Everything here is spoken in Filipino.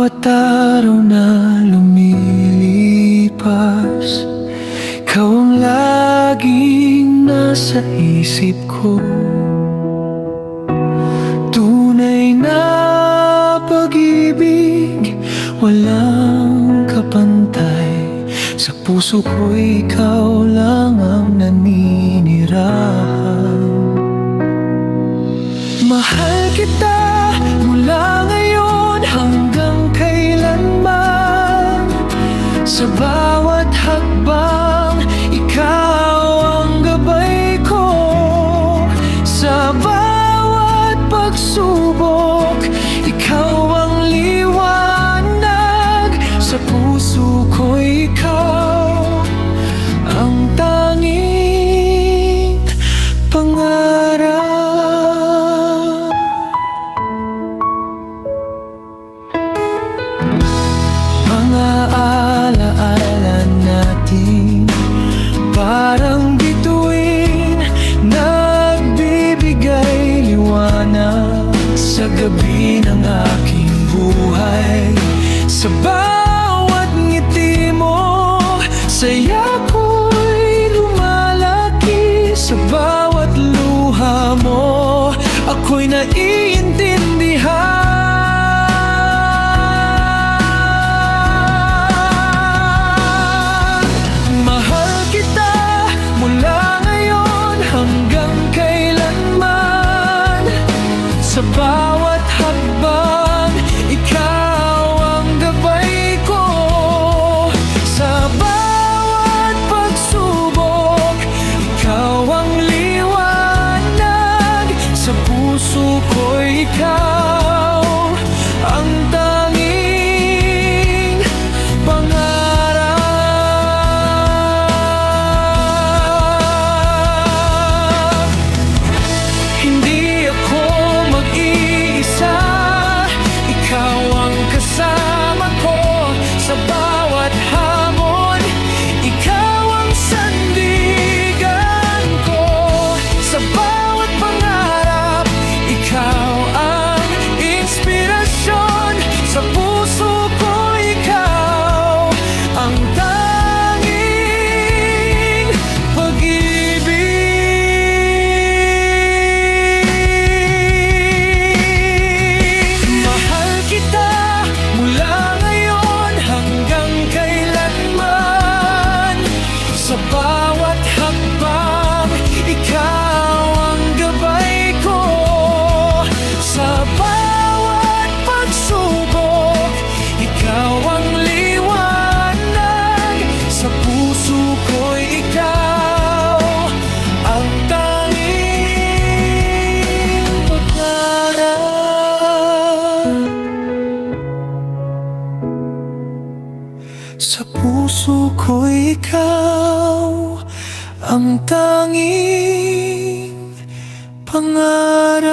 bawat araw na lumilipas, ikaw ang laging nasa isip ko. Tunay na pag-ibig, walang kapantay. Sa puso ko'y ikaw lang ang naninirahan. Mahal kita mula ngayon hanggang kailanman. Sa bawat hakbang, ikaw ang gabay ko. Sa bawat pagsubok, ikaw ang liwanag. Sa puso ko'y ikaw ang tanging pangarap. Mga alaala natin parang bituin, nagbibigay liwanag sa gabi ng aking buhay. Sa bawat ngiti mo, saya ko'y lumalaki. Sa bawat luha mo, ako'y naiintindihan. Mahal kita mula ngayon hanggang kailanman. Sa bawat hakbang, ikaw ang gabay ko. Sa bawat pagsubok, ikaw ang liwanag. Sa puso ko'y ikaw ang tanging pangarap. Hindi ako mag-iisa, ikaw ang kasama ko. Sa bawat hamon, ikaw ang sandigan ko. Sa bawat pangarap, ikaw ang inspirasyon. Sa puso ko, ikaw ang tanging pag-ibig. Mahal kita mula ngayon hanggang kailanman. Sa bawat hakbang, ikaw ang gabay ko. Sa bawat pagsubok, ikaw ang liwanag. Sa puso ko'y ikaw ang tanging pangarap. Sa puso ko'y ikaw ang tanging pangarap.